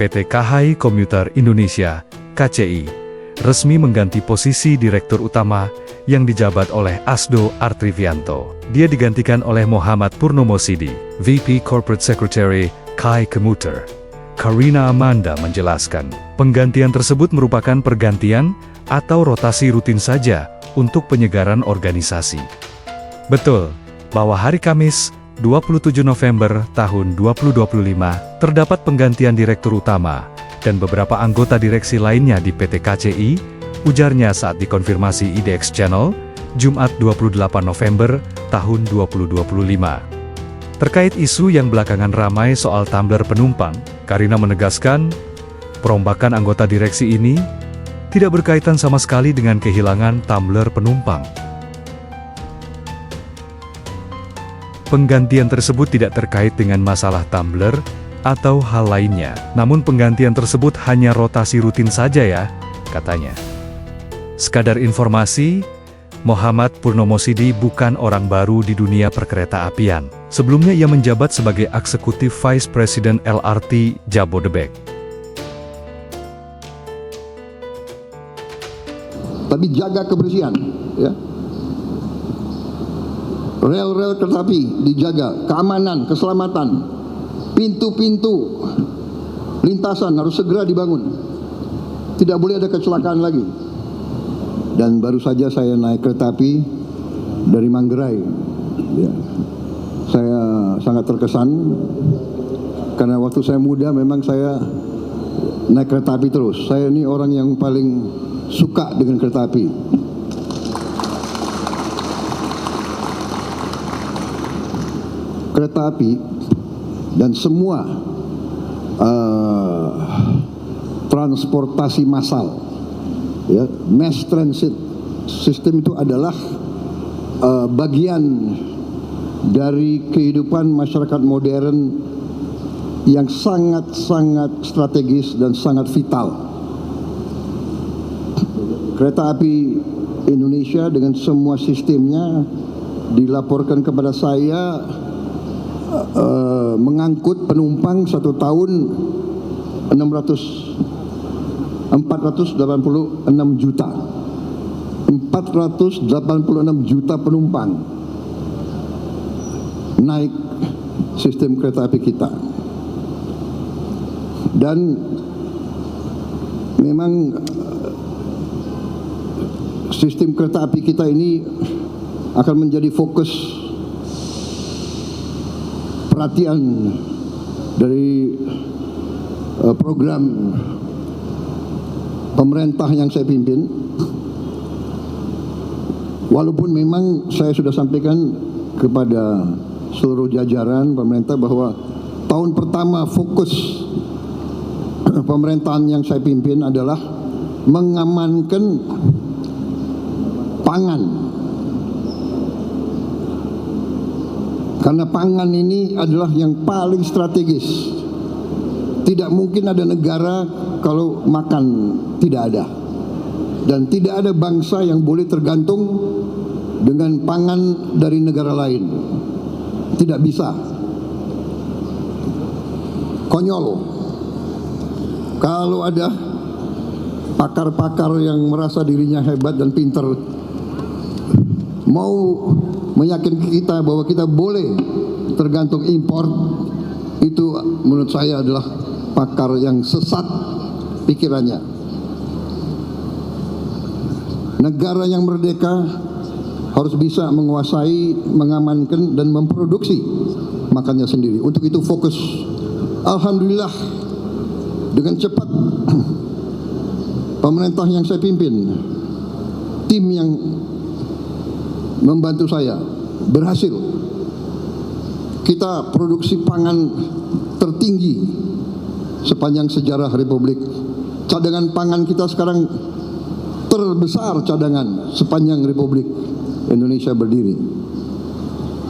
PT KHI Komuter Indonesia (KCI) resmi mengganti posisi Direktur Utama yang dijabat oleh Asdo Artrivianto. Dia digantikan oleh Muhammad Purnomo Sidi, VP Corporate Secretary KHI Komuter. Karina Amanda menjelaskan, penggantian tersebut merupakan pergantian atau rotasi rutin saja untuk penyegaran organisasi. Betul, bahwa hari Kamis, 27 November tahun 2025, terdapat penggantian Direktur Utama dan beberapa anggota direksi lainnya di PT KCI, ujarnya saat dikonfirmasi IDX Channel, Jumat 28 November tahun 2025. Terkait isu yang belakangan ramai soal tumbler penumpang, Karina menegaskan, perombakan anggota direksi ini tidak berkaitan sama sekali dengan kehilangan tumbler penumpang. Penggantian tersebut tidak terkait dengan masalah tumbler atau hal lainnya, namun penggantian tersebut hanya rotasi rutin saja ya, katanya. Sekadar informasi, Muhammad Purnomo Sidi bukan orang baru di dunia perkereta-apian. Sebelumnya ia menjabat sebagai Eksekutif Vice President LRT Jabodebek. Tapi jaga kebersihan, ya. Rel-rel kereta api dijaga, keamanan, keselamatan, pintu-pintu lintasan harus segera dibangun. Tidak boleh ada kecelakaan lagi. Dan baru saja saya naik kereta api dari Manggarai. Ya. Saya sangat terkesan karena waktu saya muda memang saya naik kereta api terus. Saya ini orang yang paling suka dengan kereta api. Kereta api dan semua transportasi massal, ya, mass transit system itu adalah bagian dari kehidupan masyarakat modern yang sangat-sangat strategis dan sangat vital. Kereta api Indonesia dengan semua sistemnya dilaporkan kepada saya mengangkut penumpang satu tahun 486 juta. 486 juta penumpang naik sistem kereta api kita. Dan memang sistem kereta api kita ini akan menjadi fokus perhatian dari program pemerintah yang saya pimpin. Walaupun memang saya sudah sampaikan kepada seluruh jajaran pemerintah bahwa tahun pertama fokus pemerintahan yang saya pimpin adalah mengamankan pangan. Karena pangan ini adalah yang paling strategis. Tidak mungkin ada negara kalau makan tidak ada. Dan tidak ada bangsa yang boleh tergantung dengan pangan dari negara lain. Tidak bisa. Konyol. Kalau ada pakar-pakar yang merasa dirinya hebat dan pintar mau meyakinkan kita bahwa kita boleh tergantung impor, itu menurut saya adalah pakar yang sesat pikirannya. Negara yang merdeka harus bisa menguasai, mengamankan, dan memproduksi makannya sendiri. Untuk itu fokus. Alhamdulillah, dengan cepat pemerintah yang saya pimpin, tim yang membantu saya berhasil. Kita produksi pangan tertinggi sepanjang sejarah Republik. Cadangan pangan kita sekarang terbesar cadangan sepanjang Republik Indonesia berdiri.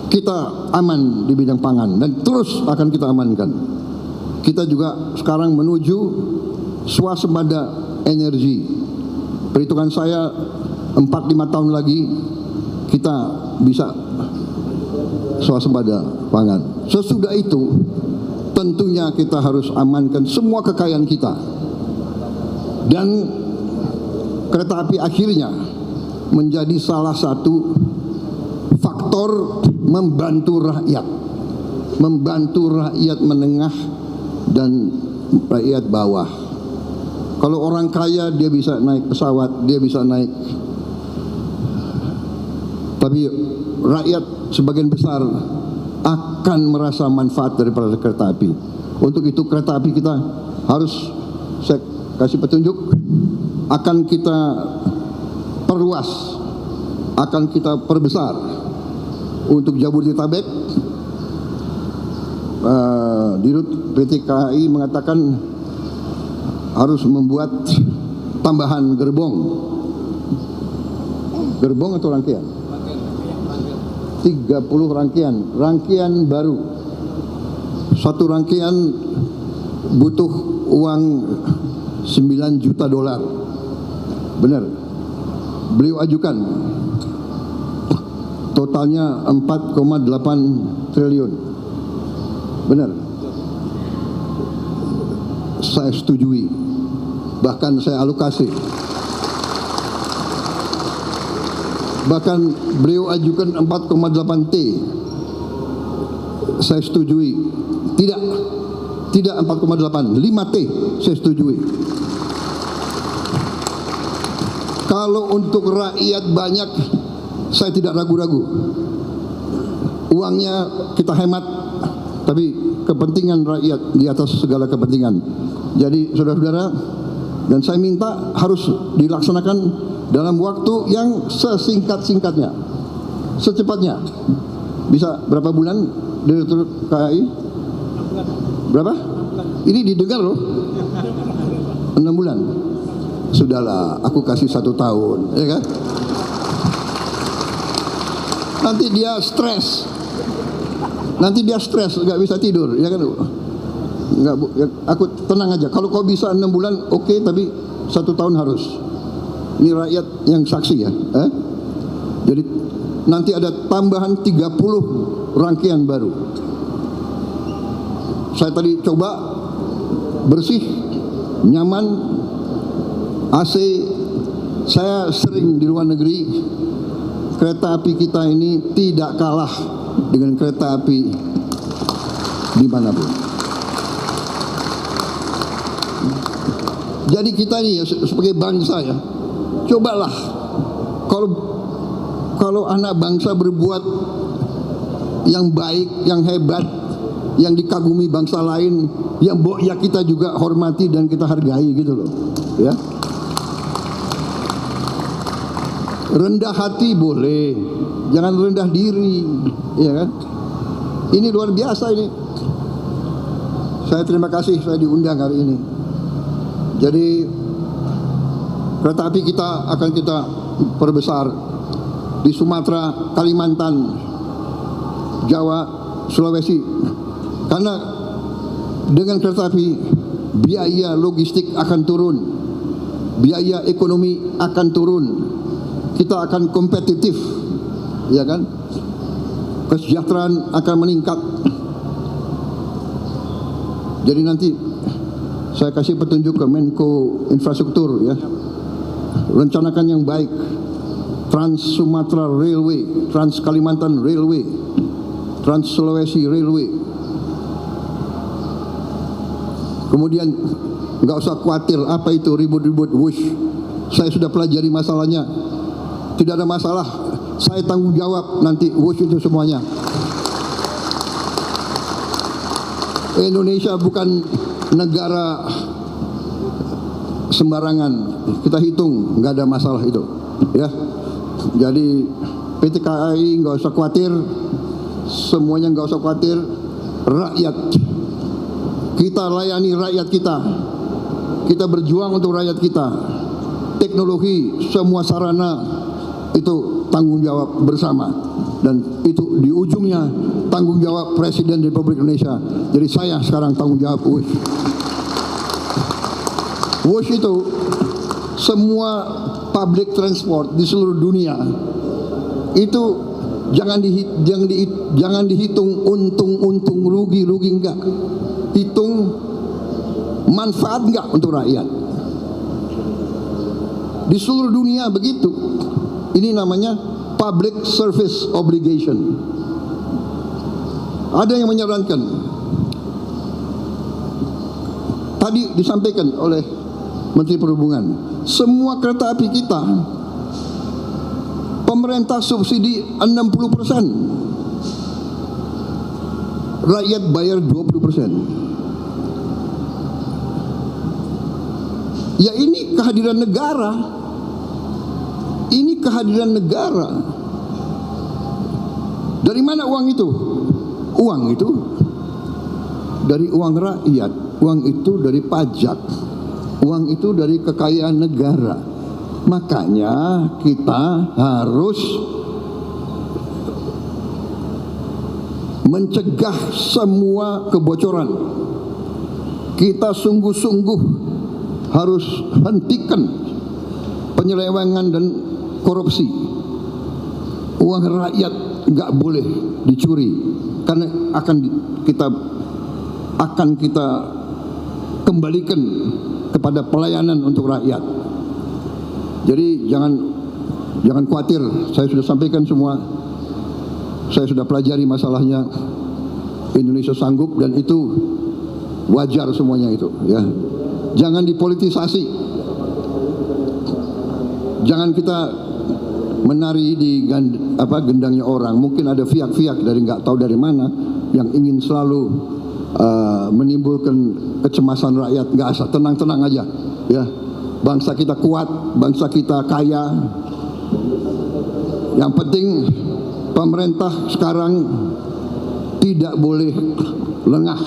Kita aman di bidang pangan dan terus akan kita amankan. Kita juga sekarang menuju swasembada energi. Perhitungan saya 4-5 tahun lagi kita bisa swasembada pangan. Sesudah itu tentunya kita harus amankan semua kekayaan kita. Dan kereta api akhirnya menjadi salah satu faktor membantu rakyat menengah dan rakyat bawah. Kalau orang kaya dia bisa naik pesawat, dia bisa naik. Tapi rakyat sebagian besar akan merasa manfaat daripada kereta api. Untuk itu kereta api kita harus, saya kasih petunjuk, akan kita perluas, akan kita perbesar. Untuk Jabodetabek, Dirut PT KAI mengatakan harus membuat tambahan gerbong atau rangkaian 30 rangkaian baru. Satu rangkaian butuh uang 9 juta dolar. Benar, beliau ajukan totalnya 4,8 triliun. Benar, saya setujui, bahkan saya alokasi. Bahkan beliau ajukan 4,8 T, saya setujui. Tidak 4,8, 5 T saya setujui. Kalau untuk rakyat banyak, saya tidak ragu-ragu. Uangnya kita hemat, tapi kepentingan rakyat di atas segala kepentingan. Jadi saudara-saudara, dan saya minta harus dilaksanakan dalam waktu yang sesingkat-singkatnya, secepatnya. Bisa berapa bulan Direktur KAI? Berapa? Ini didengar loh. 6 bulan. Sudahlah, aku kasih 1 tahun, ya kan? Nanti dia stres, nggak bisa tidur, ya kan? Nggak, ya, aku tenang aja. Kalau kau bisa 6 bulan, oke, tapi 1 tahun harus. Ini rakyat yang saksi ya. Jadi nanti ada tambahan 30 rangkaian baru. Saya tadi coba, bersih, nyaman, AC. Saya sering di luar negeri. Kereta api kita ini tidak kalah dengan kereta api dimanapun. Jadi kita ini ya, sebagai bangsa ya, cobalah kalau anak bangsa berbuat yang baik, yang hebat, yang dikagumi bangsa lain, yang ya kita juga hormati dan kita hargai gitu loh, ya. Rendah hati boleh, jangan rendah diri, ya kan? Ini luar biasa ini. Saya terima kasih saya diundang hari ini. Jadi kereta api kita akan kita perbesar di Sumatera, Kalimantan, Jawa, Sulawesi. Karena dengan kereta api biaya logistik akan turun, biaya ekonomi akan turun. Kita akan kompetitif, ya kan? Kesejahteraan akan meningkat. Jadi nanti saya kasih petunjuk ke Menko Infrastruktur ya. Rencanakan yang baik. Trans Sumatera Railway, Trans Kalimantan Railway, Trans Sulawesi Railway. Kemudian nggak usah khawatir apa itu ribut-ribut wush. Saya sudah pelajari masalahnya. Tidak ada masalah, saya tanggung jawab nanti wush itu semuanya. Indonesia bukan negara sembarangan, kita hitung nggak ada masalah itu, ya. Jadi PT KAI nggak usah khawatir, semuanya nggak usah khawatir. Rakyat, kita layani rakyat kita berjuang untuk rakyat kita. Teknologi, semua sarana itu tanggung jawab bersama, dan itu di ujungnya tanggung jawab Presiden Republik Indonesia. Jadi saya sekarang tanggung jawab WUSH. WUSH itu semua public transport di seluruh dunia itu jangan dihitung untung rugi enggak. hitung manfaat nggak untuk rakyat. Di seluruh dunia begitu. Ini namanya public service obligation. Ada yang menyarankan, tadi disampaikan oleh Menteri Perhubungan, semua kereta api kita pemerintah subsidi 60%, rakyat bayar 20%. Ya ini kehadiran negara. Ini kehadiran negara. Dari mana uang itu? Uang itu dari uang rakyat. Uang itu dari pajak. Uang itu dari kekayaan negara. Makanya kita harus mencegah semua kebocoran. Kita sungguh-sungguh harus hentikan penyelewengan dan korupsi. Uang rakyat nggak boleh dicuri, karena akan kita kembalikan kepada pelayanan untuk rakyat. Jadi jangan khawatir, saya sudah sampaikan semua. Saya sudah pelajari masalahnya. Indonesia sanggup dan itu wajar semuanya itu, ya. Jangan dipolitisasi. Jangan kita menari di gendangnya orang. Mungkin ada fiak-fiak dari nggak tahu dari mana yang ingin selalu menimbulkan kecemasan rakyat. Nggak asal, tenang-tenang aja, ya. Bangsa kita kuat, bangsa kita kaya. Yang penting pemerintah sekarang tidak boleh lengah.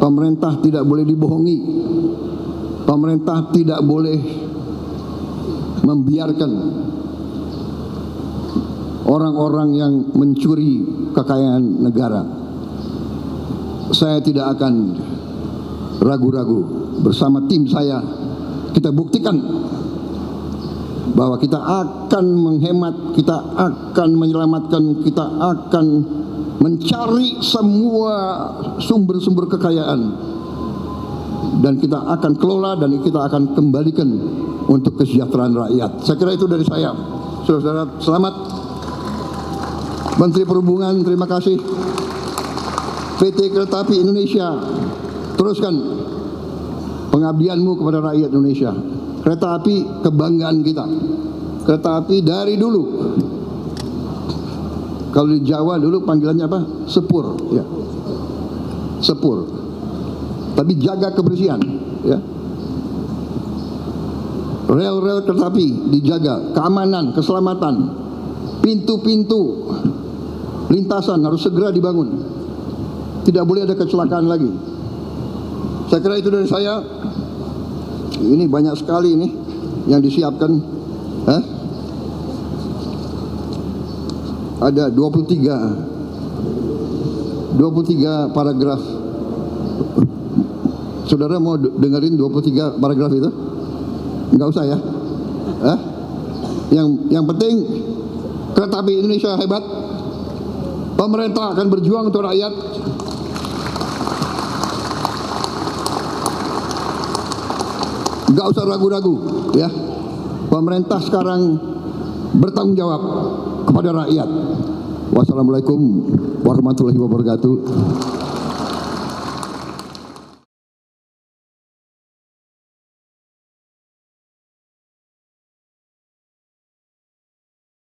Pemerintah tidak boleh dibohongi. Pemerintah tidak boleh membiarkan orang-orang yang mencuri kekayaan negara. Saya tidak akan ragu-ragu. Bersama tim saya, kita buktikan bahwa kita akan menghemat, kita akan menyelamatkan, kita akan mencari semua sumber-sumber kekayaan, dan kita akan kelola dan kita akan kembalikan untuk kesejahteraan rakyat. Saya kira itu dari saya. Saudara-saudara, selamat. Menteri Perhubungan, terima kasih. PT Kereta Api Indonesia, teruskan pengabdianmu kepada rakyat Indonesia. Kereta api kebanggaan kita. Kereta api dari dulu. Kalau di Jawa dulu panggilannya apa? Sepur, ya. Sepur. Tapi jaga kebersihan, ya. Rel-rel kereta api dijaga, keamanan, keselamatan. Pintu-pintu lintasan harus segera dibangun. Tidak boleh ada kecelakaan lagi. Saya kira itu dari saya. Ini banyak sekali ini yang disiapkan. Ada 23 paragraf. Saudara mau dengerin 23 paragraf itu? Enggak usah ya. Yang penting Kereta Api Indonesia hebat. Pemerintah akan berjuang untuk rakyat. Enggak usah ragu-ragu, ya. Pemerintah sekarang bertanggung jawab kepada rakyat. Wassalamualaikum warahmatullahi wabarakatuh.